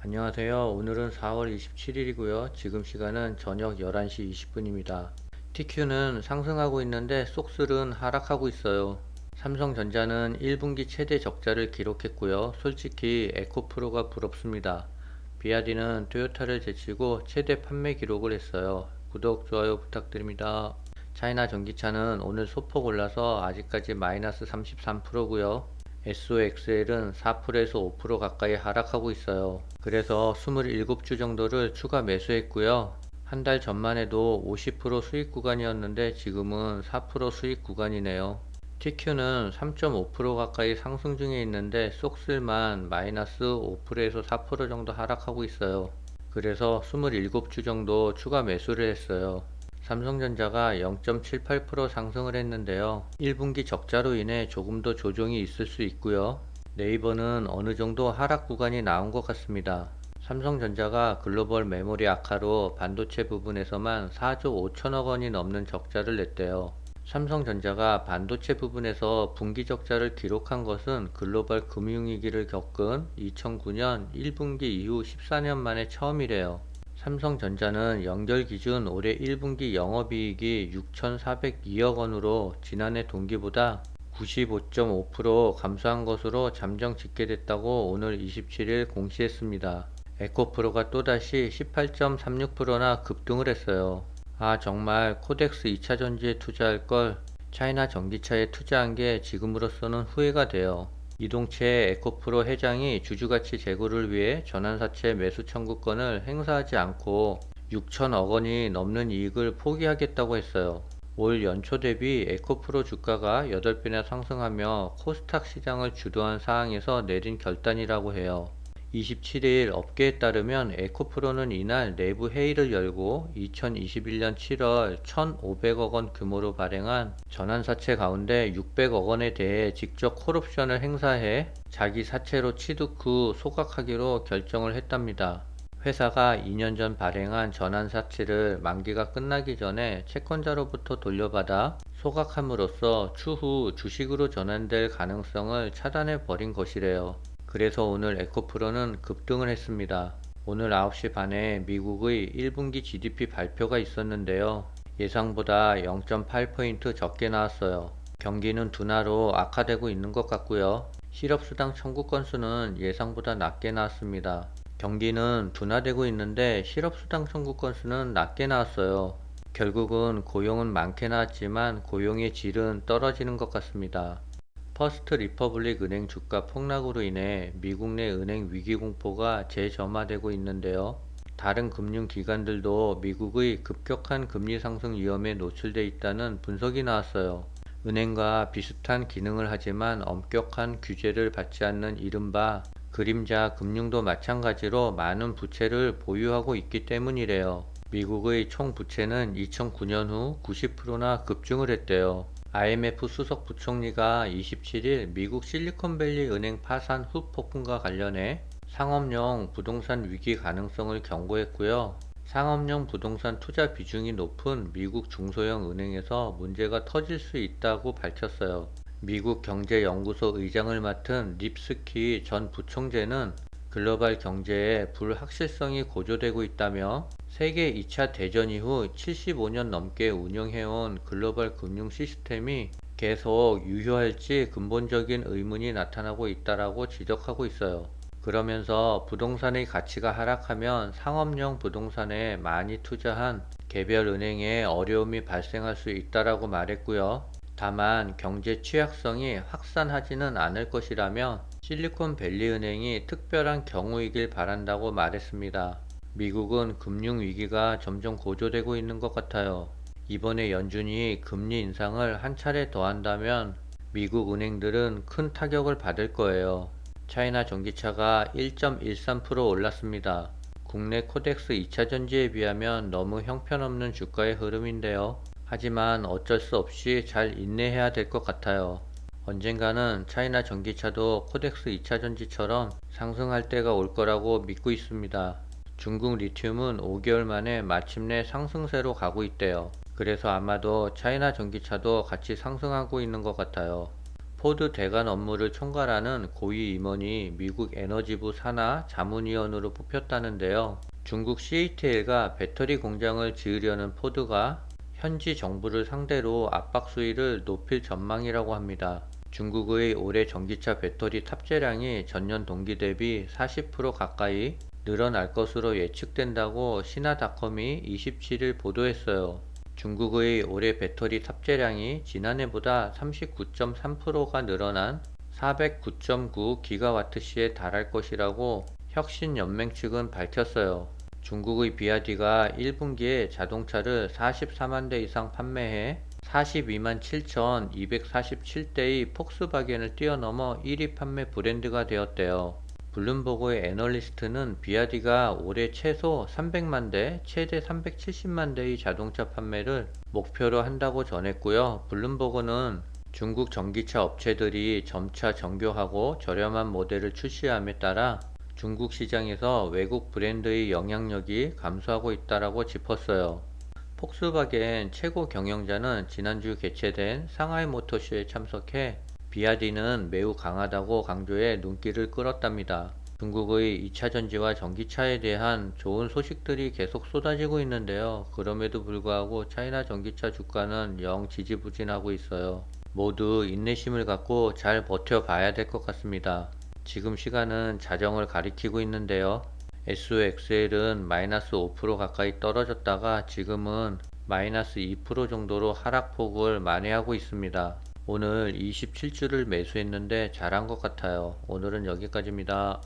안녕하세요. 오늘은 4월 27일이고요. 지금 시간은 저녁 11시 20분입니다. TQ는 상승하고 있는데 쏙슬은 하락하고 있어요. 삼성전자는 1분기 최대 적자를 기록했고요. 솔직히 에코프로가 부럽습니다. 비아디는 토요타를 제치고 최대 판매 기록을 했어요. 구독, 좋아요 부탁드립니다. 차이나 전기차는 오늘 소폭 올라서 아직까지 마이너스 33%고요. SOXL은 4%에서 5% 가까이 하락하고 있어요. 그래서 27주 정도를 추가 매수했고요. 한 달 전만 해도 50% 수익 구간이었는데 지금은 4% 수익 구간이네요. TQ는 3.5% 가까이 상승 중에 있는데 쏙슬만 마이너스 5%에서 4% 정도 하락하고 있어요. 그래서 27주 정도 추가 매수를 했어요. 삼성전자가 0.78% 상승을 했는데요. 1분기 적자로 인해 조금 더 조정이 있을 수 있고요. 네이버는 어느 정도 하락 구간이 나온 것 같습니다. 삼성전자가 글로벌 메모리 악화로 반도체 부분에서만 4조 5천억 원이 넘는 적자를 냈대요. 삼성전자가 반도체 부분에서 분기 적자를 기록한 것은 글로벌 금융위기를 겪은 2009년 1분기 이후 14년 만에 처음이래요. 삼성전자는 연결 기준 올해 1분기 영업이익이 6,402억 원으로 지난해 동기보다 95.5% 감소한 것으로 잠정 집계됐다고 오늘 27일 공시했습니다. 에코프로가 또다시 18.36%나 급등을 했어요. 아, 정말 코덱스 2차전지에 투자할 걸 차이나 전기차에 투자한 게 지금으로서는 후회가 돼요. 이동채 에코프로 회장이 주주가치 제고를 위해 전환사채 매수 청구권을 행사하지 않고 6천억 원이 넘는 이익을 포기하겠다고 했어요. 올 연초 대비 에코프로 주가가 8배나 상승하며 코스닥 시장을 주도한 상황에서 내린 결단이라고 해요. 27일 업계에 따르면 에코프로는 이날 내부 회의를 열고 2021년 7월 1,500억 원 규모로 발행한 전환사채 가운데 600억 원에 대해 직접 콜옵션을 행사해 자기 사채로 취득 후 소각하기로 결정을 했답니다. 회사가 2년 전 발행한 전환사채를 만기가 끝나기 전에 채권자로부터 돌려받아 소각함으로써 추후 주식으로 전환될 가능성을 차단해 버린 것이래요. 그래서 오늘 에코프로는 급등을 했습니다. 오늘 9시 반에 미국의 1분기 GDP 발표가 있었는데요. 예상보다 0.8포인트 적게 나왔어요. 경기는 둔화로 악화되고 있는 것 같고요. 실업수당 청구 건수는 예상보다 낮게 나왔습니다. 경기는 둔화되고 있는데 실업수당 청구 건수는 낮게 나왔어요. 결국은 고용은 많게 나왔지만 고용의 질은 떨어지는 것 같습니다. 퍼스트 리퍼블릭 은행 주가 폭락으로 인해 미국 내 은행 위기 공포가 재점화되고 있는데요. 다른 금융기관들도 미국의 급격한 금리 상승 위험에 노출돼 있다는 분석이 나왔어요. 은행과 비슷한 기능을 하지만 엄격한 규제를 받지 않는 이른바 그림자 금융도 마찬가지로 많은 부채를 보유하고 있기 때문이래요. 미국의 총 부채는 2009년 후 90%나 급증을 했대요. IMF 수석 부총리가 27일 미국 실리콘밸리 은행 파산 후 폭풍과 관련해 상업용 부동산 위기 가능성을 경고했고요. 상업용 부동산 투자 비중이 높은 미국 중소형 은행에서 문제가 터질 수 있다고 밝혔어요. 미국 경제연구소 의장을 맡은 립스키 전 부총재는 글로벌 경제의 불확실성이 고조되고 있다며 세계 2차 대전 이후 75년 넘게 운영해온 글로벌 금융 시스템이 계속 유효할지 근본적인 의문이 나타나고 있다라고 지적하고 있어요. 그러면서 부동산의 가치가 하락하면 상업용 부동산에 많이 투자한 개별 은행에 어려움이 발생할 수 있다라고 말했고요. 다만 경제 취약성이 확산하지는 않을 것이라며 실리콘밸리 은행이 특별한 경우이길 바란다고 말했습니다. 미국은 금융위기가 점점 고조되고 있는 것 같아요. 이번에 연준이 금리 인상을 한 차례 더 한다면 미국 은행들은 큰 타격을 받을 거예요. 차이나 전기차가 1.13% 올랐습니다. 국내 코덱스 2차전지에 비하면 너무 형편없는 주가의 흐름인데요. 하지만 어쩔 수 없이 잘 인내해야 될 것 같아요. 언젠가는 차이나 전기차도 코덱스 2차전지처럼 상승할 때가 올 거라고 믿고 있습니다. 중국 리튬은 5개월 만에 마침내 상승세로 가고 있대요. 그래서 아마도 차이나 전기차도 같이 상승하고 있는 것 같아요. 포드 대관 업무를 총괄하는 고위 임원이 미국 에너지부 산하 자문위원으로 뽑혔다는데요. 중국 CATL과 배터리 공장을 지으려는 포드가 현지 정부를 상대로 압박 수위를 높일 전망이라고 합니다. 중국의 올해 전기차 배터리 탑재량이 전년 동기 대비 40% 가까이 늘어날 것으로 예측된다고 신화닷컴이 27일 보도했어요. 중국의 올해 배터리 탑재량이 지난해보다 39.3%가 늘어난 409.9기가와트시에 달할 것이라고 혁신연맹 측은 밝혔어요. 중국의 비아디가 1분기에 자동차를 44만 대 이상 판매해 42만 7,247대의 폭스바겐을 뛰어넘어 1위 판매 브랜드가 되었대요. 블룸버그의 애널리스트는 비아디가 올해 최소 300만 대, 최대 370만 대의 자동차 판매를 목표로 한다고 전했고요. 블룸버그는 중국 전기차 업체들이 점차 정교하고 저렴한 모델을 출시함에 따라 중국 시장에서 외국 브랜드의 영향력이 감소하고 있다고 짚었어요. 폭스바겐 최고 경영자는 지난주 개최된 상하이 모터쇼에 참석해 비아디는 매우 강하다고 강조해 눈길을 끌었답니다. 중국의 2차 전지와 전기차에 대한 좋은 소식들이 계속 쏟아지고 있는데요. 그럼에도 불구하고 차이나 전기차 주가는 영 지지부진하고 있어요. 모두 인내심을 갖고 잘 버텨봐야 될 것 같습니다. 지금 시간은 자정을 가리키고 있는데요. SOXL은 마이너스 5% 가까이 떨어졌다가 지금은 마이너스 2% 정도로 하락폭을 만회하고 있습니다. 오늘 27주를 매수했는데 잘한 것 같아요. 오늘은 여기까지입니다.